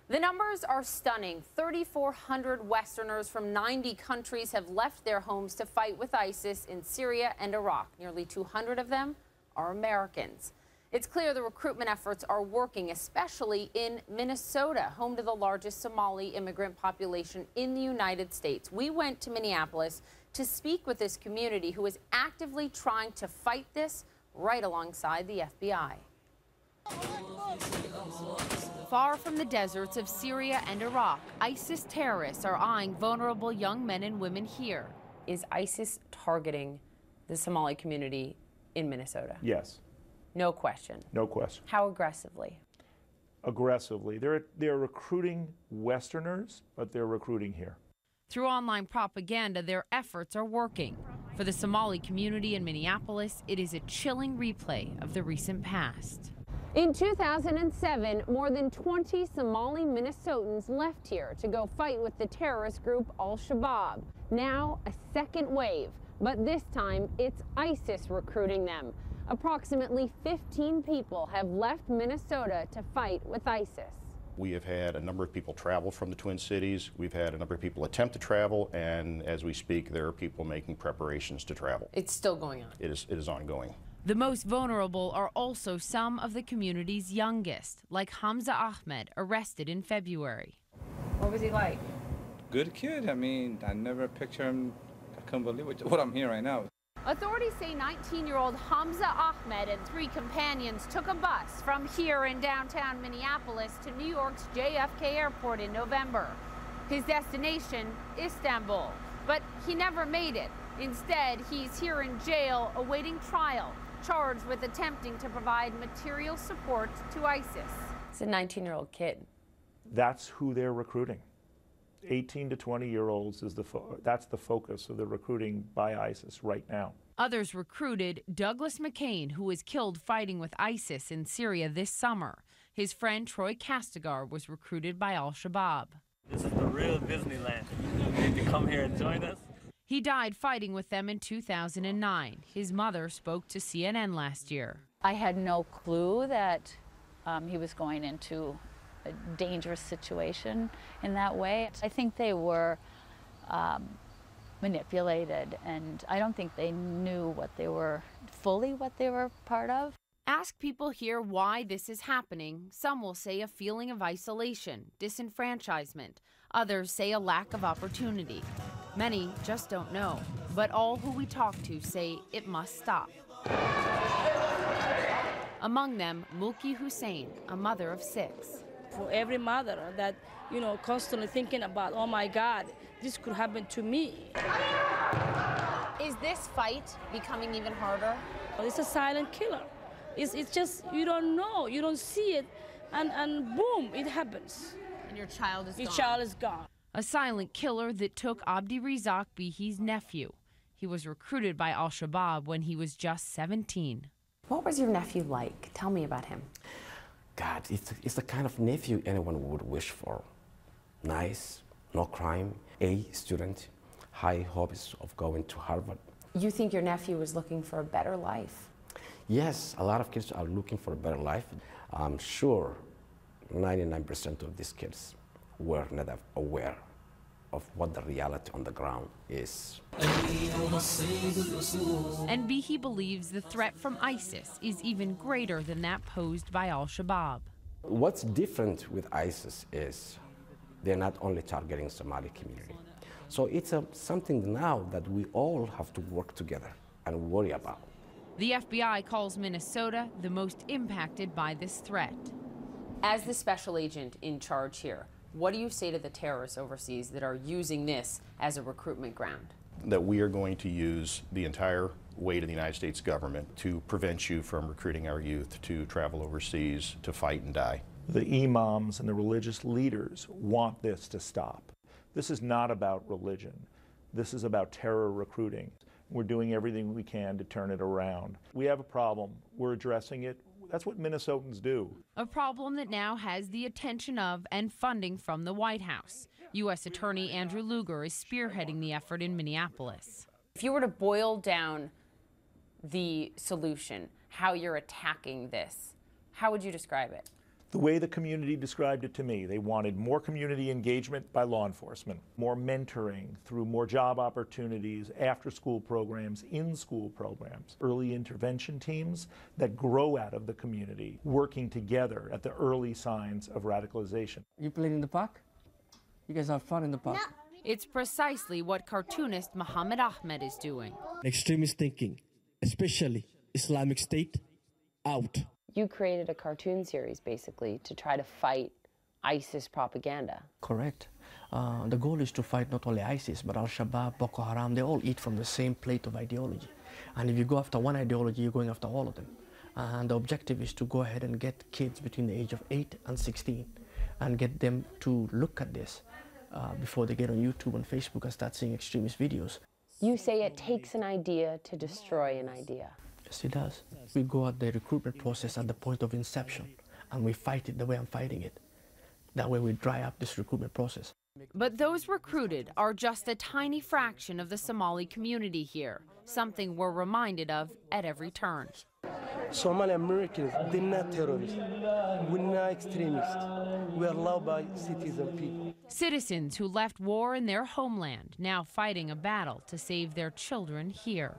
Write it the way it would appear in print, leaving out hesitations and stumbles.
The numbers are stunning. 3,400 Westerners from 90 countries have left their homes to fight with ISIS in Syria and Iraq. Nearly 200 of them are Americans. It's clear the recruitment efforts are working, especially in Minnesota, home to the largest Somali immigrant population in the United States. We went to Minneapolis to speak with this community who is actively trying to fight this right alongside the FBI. Far from the deserts of Syria and Iraq, ISIS terrorists are eyeing vulnerable young men and women here. Is ISIS targeting the Somali community in Minnesota? Yes. No question. No question. How aggressively? Aggressively. They're recruiting Westerners, but they're recruiting here. Through online propaganda, their efforts are working. For the Somali community in Minneapolis, it is a chilling replay of the recent past. In 2007, more than 20 Somali Minnesotans left here to go fight with the terrorist group Al-Shabaab. Now, a second wave, but this time it's ISIS recruiting them. Approximately 15 people have left Minnesota to fight with ISIS. We have had a number of people travel from the Twin Cities. We've had a number of people attempt to travel, and as we speak, there are people making preparations to travel. It's still going on. It is ongoing. The most vulnerable are also some of the community's youngest, like Hamza Ahmed, arrested in February. What was he like? Good kid. I mean, I never pictured him. I couldn't believe what I'm hearing right now. Authorities say 19-year-old Hamza Ahmed and 3 companions took a bus from here in downtown Minneapolis to New York's JFK Airport in November. His destination, Istanbul. But he never made it. Instead, he's here in jail awaiting trial, charged with attempting to provide material support to ISIS. It's a 19-year-old kid. That's who they're recruiting. 18 to 20-year-olds is that's the focus of the recruiting by ISIS right now. Others recruited Douglas McCain, who was killed fighting with ISIS in Syria this summer. His friend Troy Castigar was recruited by Al-Shabaab. This is the real Disneyland. You need to come here and join us. He died fighting with them in 2009. His mother spoke to CNN last year. I had no clue that he was going into a dangerous situation in that way. I think they were manipulated, and I don't think they knew what they were part of. Ask people here why this is happening. Some will say a feeling of isolation, disenfranchisement. Others say a lack of opportunity. Many just don't know, but all who we talk to say it must stop. Among them, Mulki Hussein, a mother of 6. For every mother that, constantly thinking about, oh my God, this could happen to me. Is this fight becoming even harder? It's a silent killer. It's just, you don't know, you don't see it, and boom, it happens. And your child is gone. Your child is gone. A silent killer that took Abdi Rizak Bihi's nephew. He was recruited by Al-Shabaab when he was just 17. What was your nephew like? Tell me about him. God, it's the kind of nephew anyone would wish for. Nice, no crime, A student, high hopes of going to Harvard. You think your nephew was looking for a better life? Yes, a lot of kids are looking for a better life. I'm sure 99% of these kids were not aware of what the reality on the ground is. And Bihi believes the threat from ISIS is even greater than that posed by Al-Shabaab. What's different with ISIS is they're not only targeting Somali community. So it's something now that we all have to work together and worry about. The FBI calls Minnesota the most impacted by this threat. As the special agent in charge here, what do you say to the terrorists overseas that are using this as a recruitment ground? That we are going to use the entire weight of the United States government to prevent you from recruiting our youth to travel overseas to fight and die. The imams and the religious leaders want this to stop. This is not about religion. This is about terror recruiting. We're doing everything we can to turn it around. We have a problem. We're addressing it. That's what Minnesotans do. A problem that now has the attention of and funding from the White House. U.S. Attorney Andrew Lugar is spearheading the effort in Minneapolis. If you were to boil down the solution, how you're attacking this, how would you describe it? The way the community described it to me, they wanted more community engagement by law enforcement, more mentoring through more job opportunities, after-school programs, in-school programs, early intervention teams that grow out of the community, working together at the early signs of radicalization. You played in the park? You guys have fun in the park? No. It's precisely what cartoonist Muhammad Ahmed is doing. Extremist thinking, especially Islamic State, out. You created a cartoon series, basically, to try to fight ISIS propaganda. Correct. The goal is to fight not only ISIS, but Al-Shabaab, Boko Haram. They all eat from the same plate of ideology. And if you go after one ideology, you're going after all of them. And the objective is to go ahead and get kids between the age of 8 and 16 and get them to look at this before they get on YouTube and Facebook and start seeing extremist videos. You say it takes an idea to destroy an idea. Yes, it does. We go at the recruitment process at the point of inception, and we fight it the way I'm fighting it. That way we dry up this recruitment process. But those recruited are just a tiny fraction of the Somali community here, something we're reminded of at every turn. Somali Americans, they're not terrorists. We're not extremists. We are law-abiding citizen people. Citizens who left war in their homeland, now fighting a battle to save their children here.